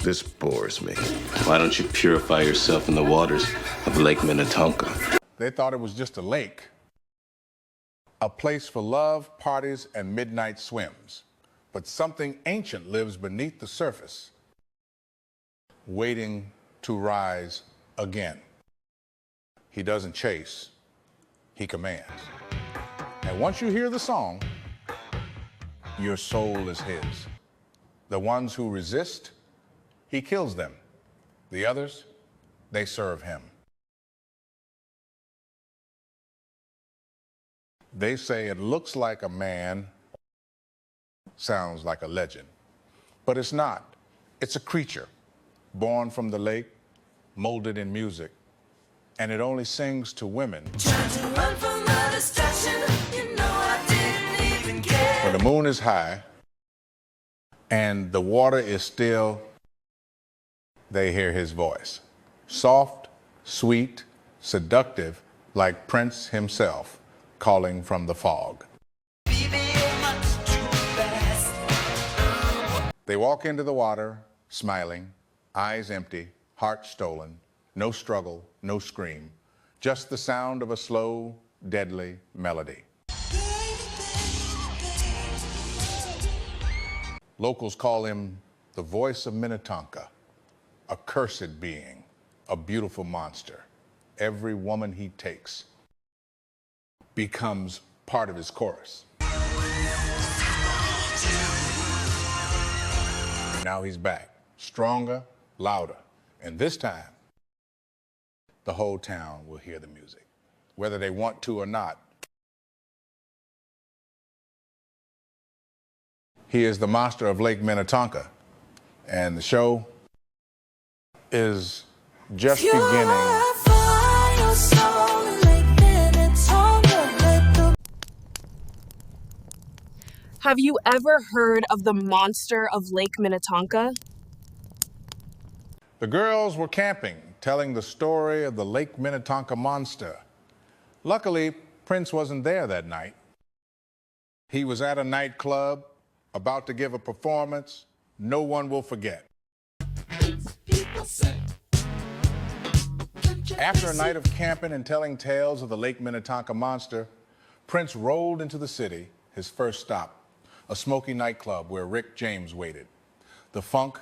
This bores me. Why don't you purify yourself in the waters of Lake Minnetonka? They thought it was just a lake, a place for love, parties, and midnight swims. But something ancient lives beneath the surface, waiting to rise again. He doesn't chase, he commands. And once you hear the song, your soul is his. The ones who resist, he kills them. The others, they serve him. They say it looks like a man, sounds like a legend, but it's not. It's a creature born from the lake, molded in music, and it only sings to women. Trying to run from the distraction, you know I didn't even care. When the moon is high and the water is still, they hear his voice. Soft, sweet, seductive, like Prince himself, calling from the fog. They walk into the water, smiling, eyes empty, heart stolen, no struggle, no scream, just the sound of a slow, deadly melody. Locals call him the voice of Minnetonka, a cursed being, a beautiful monster. Every woman he takes becomes part of his chorus. Now he's back, stronger, louder, and this time, the whole town will hear the music, whether they want to or not. He is the monster of Lake Minnetonka, and the show is just beginning. Have you ever heard of the monster of Lake Minnetonka? The girls were camping, telling the story of the Lake Minnetonka monster. Luckily, Prince wasn't there that night. He was at a nightclub, about to give a performance no one will forget. After a night of camping and telling tales of the Lake Minnetonka monster, Prince rolled into the city, his first stop, a smoky nightclub where Rick James waited. The funk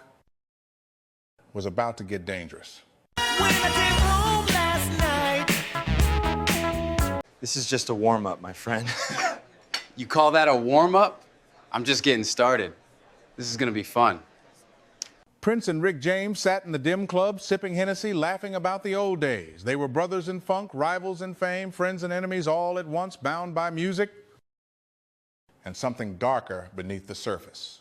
was about to get dangerous. This is just a warm-up, my friend. You call that a warm-up? I'm just getting started. This is gonna be fun. Prince and Rick James sat in the dim club, sipping Hennessy, laughing about the old days. They were brothers in funk, rivals in fame, friends and enemies all at once, bound by music and something darker beneath the surface.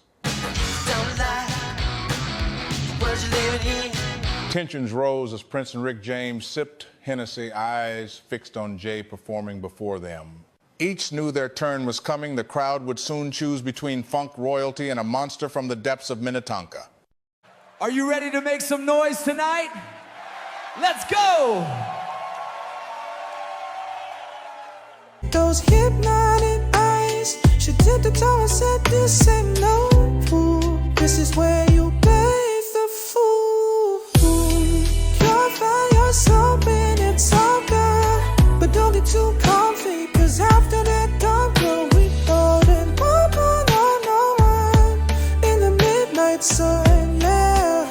Tensions rose as Prince and Rick James sipped Hennessy, eyes fixed on Jay performing before them. Each knew their turn was coming. The crowd would soon choose between funk royalty and a monster from the depths of Minnetonka. Are you ready to make some noise tonight? Let's go! Those hypnotic eyes, she did the tower, said this ain't no fool. This is where you play the fool. Purify yourself and it's all good, but don't get too comfy, cause after that dark glow we thought and on in the midnight sun, yeah.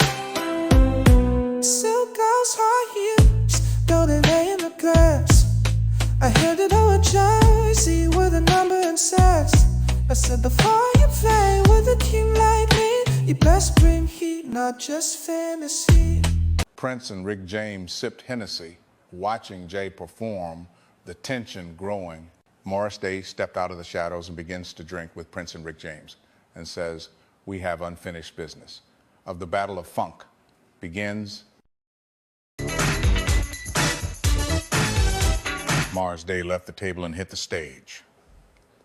Silk girls, high heels, though they lay in the grass. I heard it over Jersey with a number and sass. I said before you play with a team like me, you best bring heat, not just fantasy. Prince and Rick James sipped Hennessy, watching Jay perform, the tension growing. Morris Day stepped out of the shadows and begins to drink with Prince and Rick James and says, "We have unfinished business." Of the Battle of Funk begins. Morris Day left the table and hit the stage.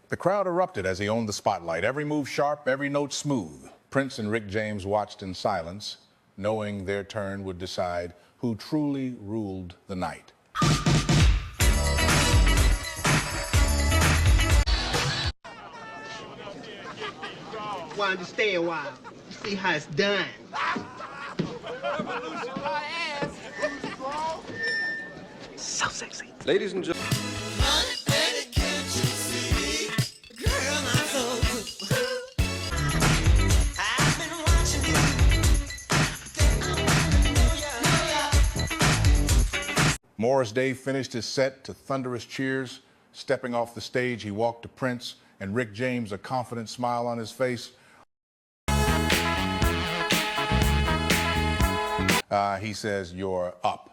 The crowd erupted as he owned the spotlight, every move sharp, every note smooth. Prince and Rick James watched in silence, knowing their turn would decide who truly ruled the night. Wanted to stay a while, see how it's done. So sexy. Ladies and gentlemen. Morris Day finished his set to thunderous cheers. Stepping off the stage, he walked to Prince and Rick James, a confident smile on his face. He says, "You're up."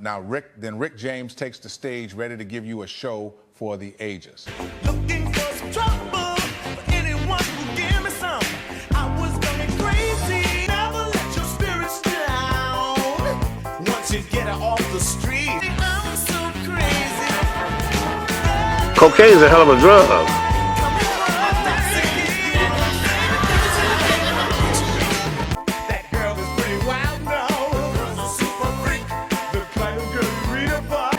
Now, Rick James takes the stage, ready to give you a show for the ages. Looking for some trouble, for anyone who give me some. I was going crazy, never let your spirits down. Once you get off the street, I'm so crazy. Cocaine's a hell of a drug. That girl is pretty wild now. Super freak, the kind of girl you read about.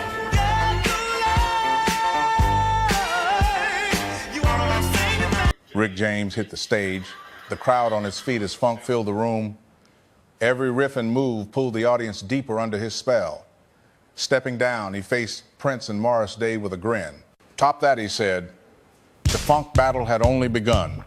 You wanna sing it? Rick James hit the stage. The crowd on his feet as funk filled the room. Every riff and move pulled the audience deeper under his spell. Stepping down, he faced Prince and Morris Day with a grin. Top that, he said, the funk battle had only begun.